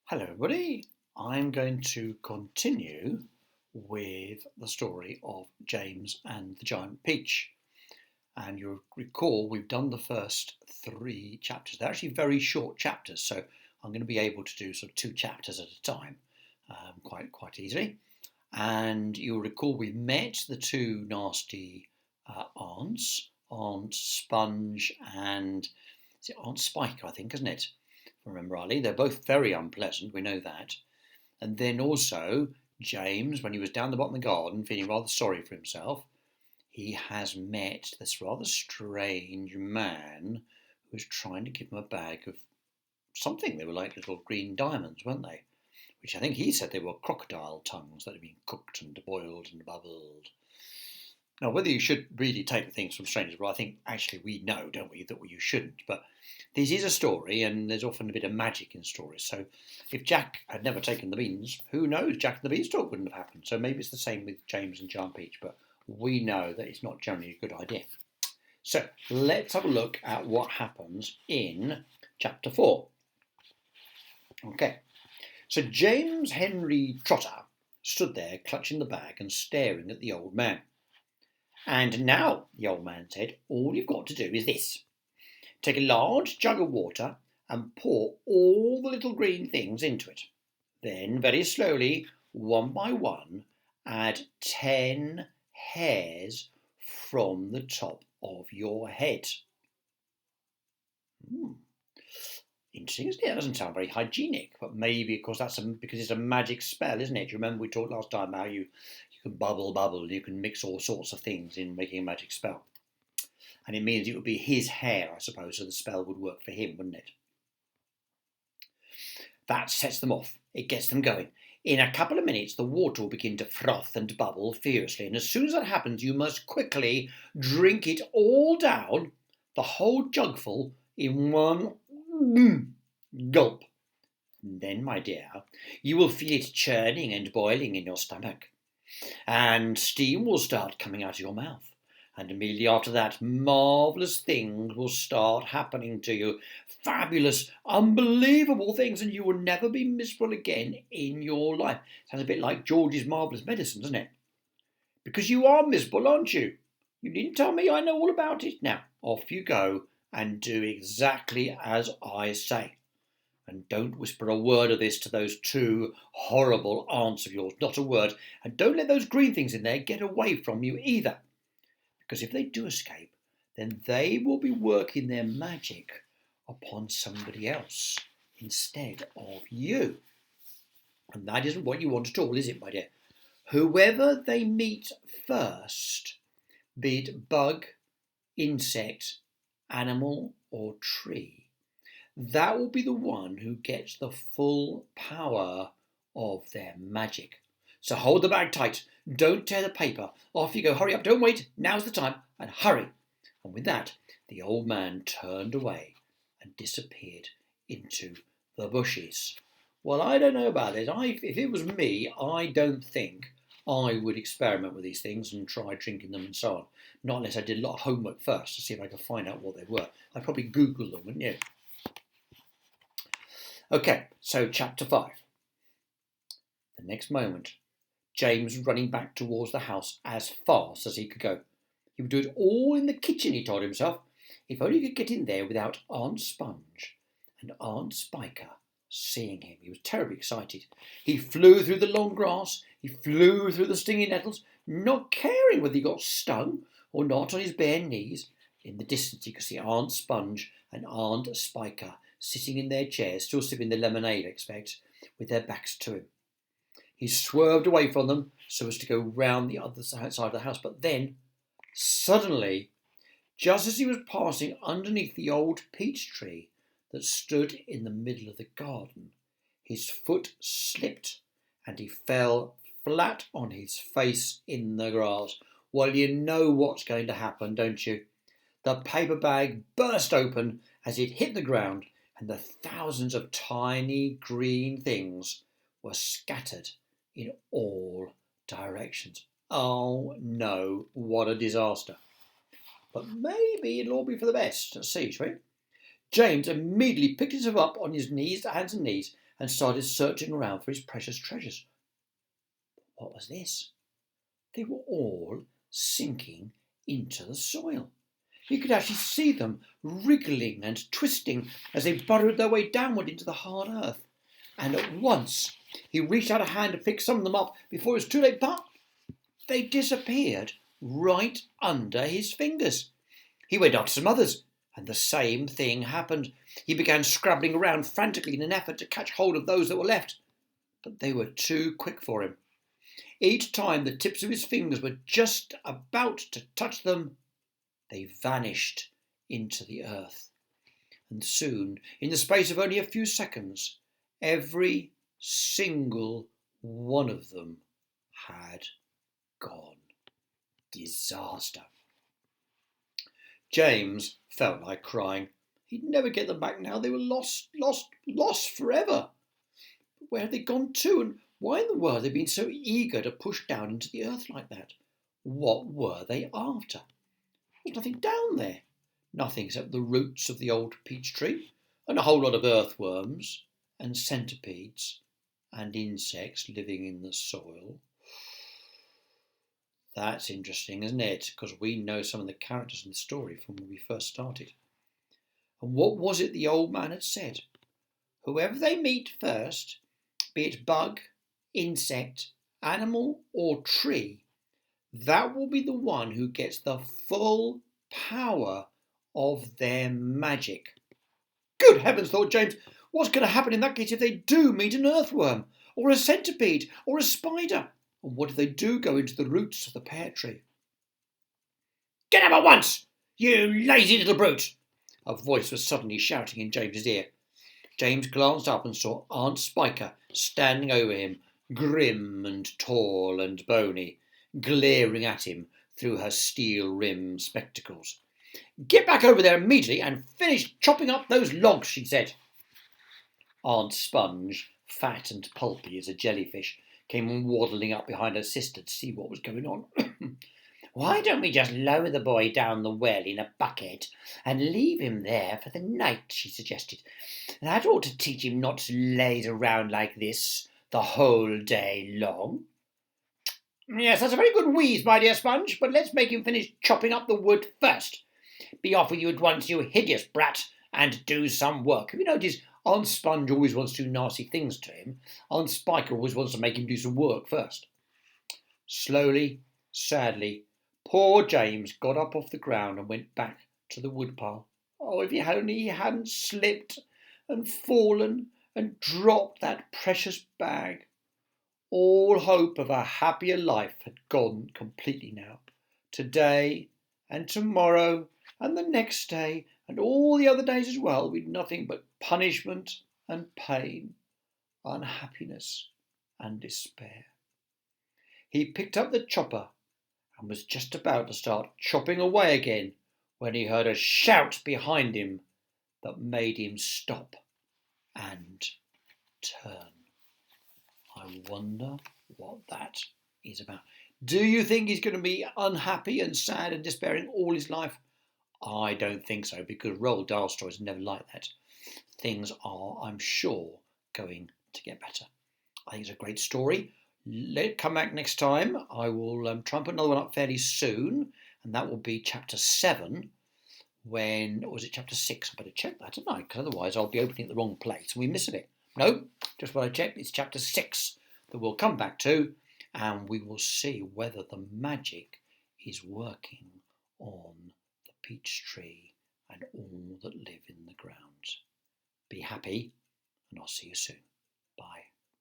Hello, everybody. I'm going to continue with the story of James and the Giant Peach. And you'll recall we've done the first 3 chapters. They're actually very short chapters, so I'm going to be able to do sort of 2 chapters at a time quite easily. And you'll recall we met the two nasty aunts, Aunt Sponge and is it Aunt Spiker, I think, isn't it? Remember rightly, they're both very unpleasant, we know that. And then also, James, when he was down the bottom of the garden feeling rather sorry for himself, he has met this rather strange man who was trying to give him a bag of something. They were like little green diamonds, weren't they? Which I think he said they were crocodile tongues that had been cooked and boiled and bubbled. Now, whether you should really take the things from strangers, well, I think actually we know, don't we, that you shouldn't. But this is a story, and there's often a bit of magic in stories. So if Jack had never taken the beans, who knows? Jack and the Beanstalk wouldn't have happened. So maybe it's the same with James and Giant Peach, but we know that it's not generally a good idea. So let's have a look at what happens in chapter 4. Okay, so James Henry Trotter stood there clutching the bag and staring at the old man. And now, the old man said, all you've got to do is this. Take a large jug of water and pour all the little green things into it. Then, very slowly, one by one, add 10 hairs from the top of your head. Interesting, isn't it? It doesn't sound very hygienic, but maybe because because it's a magic spell, isn't it? Do you remember we talked last time how you can bubble, you can mix all sorts of things in making a magic spell. And it means it would be his hair, I suppose, so the spell would work for him, wouldn't it? That sets them off. It gets them going. In a couple of minutes, the water will begin to froth and bubble furiously. And as soon as that happens, you must quickly drink it all down, the whole jugful, in one gulp. And then, my dear, you will feel it churning and boiling in your stomach. And steam will start coming out of your mouth. And immediately after that, marvellous things will start happening to you. Fabulous, unbelievable things, and you will never be miserable again in your life. Sounds a bit like George's Marvellous Medicine, doesn't it? Because you are miserable, aren't you? You needn't tell me, I know all about it. Now, off you go and do exactly as I say. And don't whisper a word of this to those two horrible aunts of yours, not a word. And don't let those green things in there get away from you either. Because if they do escape, then they will be working their magic upon somebody else instead of you. And that isn't what you want at all, is it, my dear? Whoever they meet first, be it bug, insect, animal, or tree, that will be the one who gets the full power of their magic. So hold the bag tight. Don't tear the paper. Off you go. Hurry up. Don't wait. Now's the time. And hurry. And with that, the old man turned away and disappeared into the bushes. Well, I don't know about it. If it was me, I don't think I would experiment with these things and try drinking them and so on. Not unless I did a lot of homework first to see if I could find out what they were. I'd probably Google them, wouldn't you? Okay, so chapter 5. The next moment, James was running back towards the house as fast as he could go. He would do it all in the kitchen, he told himself, if only he could get in there without Aunt Sponge and Aunt Spiker seeing him. He was terribly excited. He flew through the long grass, he flew through the stinging nettles, not caring whether he got stung or not on his bare knees. In the distance he could see Aunt Sponge and Aunt Spiker sitting in their chairs, still sipping the lemonade, I expect, with their backs to him. He swerved away from them so as to go round the other side of the house. But then, suddenly, just as he was passing underneath the old peach tree that stood in the middle of the garden, his foot slipped and he fell flat on his face in the grass. Well, you know what's going to happen, don't you? The paper bag burst open as it hit the ground, and the thousands of tiny green things were scattered in all directions. Oh no, what a disaster. But maybe it'll all be for the best. Let's see, shall we? James immediately picked himself up on his hands and knees, and started searching around for his precious treasures. What was this? They were all sinking into the soil. He could actually see them wriggling and twisting as they burrowed their way downward into the hard earth. And at once he reached out a hand to pick some of them up before it was too late, but they disappeared right under his fingers. He went after some others, and the same thing happened. He began scrabbling around frantically in an effort to catch hold of those that were left, but they were too quick for him. Each time the tips of his fingers were just about to touch them, they vanished into the earth. And soon, in the space of only a few seconds, every single one of them had gone. Disaster. James felt like crying. He'd never get them back now. They were lost forever. But where had they gone to, and why in the world had they been so eager to push down into the earth like that? What were they after? There was nothing down there. Nothing except the roots of the old peach tree, and a whole lot of earthworms and centipedes and insects living in the soil. That's interesting, isn't it? Because we know some of the characters in the story from when we first started. And what was it the old man had said? Whoever they meet first, be it bug, insect, animal, or tree, that will be the one who gets the full power of their magic. Good heavens, thought James, what's going to happen in that case if they do meet an earthworm, or a centipede, or a spider? And what if they do go into the roots of the pear tree? Get up at once, you lazy little brute! A voice was suddenly shouting in James's ear. James glanced up and saw Aunt Spiker standing over him, grim and tall and bony, glaring at him through her steel-rimmed spectacles. Get back over there immediately and finish chopping up those logs, she said. Aunt Sponge, fat and pulpy as a jellyfish, came waddling up behind her sister to see what was going on. Why don't we just lower the boy down the well in a bucket and leave him there for the night, she suggested. That ought to teach him not to laze around like this the whole day long. Yes, that's a very good wheeze, my dear Sponge, but let's make him finish chopping up the wood first. Be off with you at once, you hideous brat, and do some work. Have you noticed Aunt Sponge always wants to do nasty things to him? Aunt Spiker always wants to make him do some work first. Slowly, sadly, poor James got up off the ground and went back to the woodpile. Oh, if he hadn't slipped and fallen and dropped that precious bag. All hope of a happier life had gone completely now. Today and tomorrow and the next day and all the other days as well with nothing but punishment and pain, unhappiness and despair. He picked up the chopper and was just about to start chopping away again when he heard a shout behind him that made him stop and turn. I wonder what that is about. Do you think he's going to be unhappy and sad and despairing all his life? I don't think so, because Roald Dahl stories are never like that. Things are, I'm sure, going to get better. I think it's a great story. Come back next time. I will try and put another one up fairly soon, and that will be chapter 7. Or was it chapter 6? I better check that tonight, because otherwise I'll be opening at the wrong place and we miss it. No, just what I checked. It's chapter 6 that we'll come back to, and we will see whether the magic is working on the peach tree and all that live in the ground. Be happy, and I'll see you soon.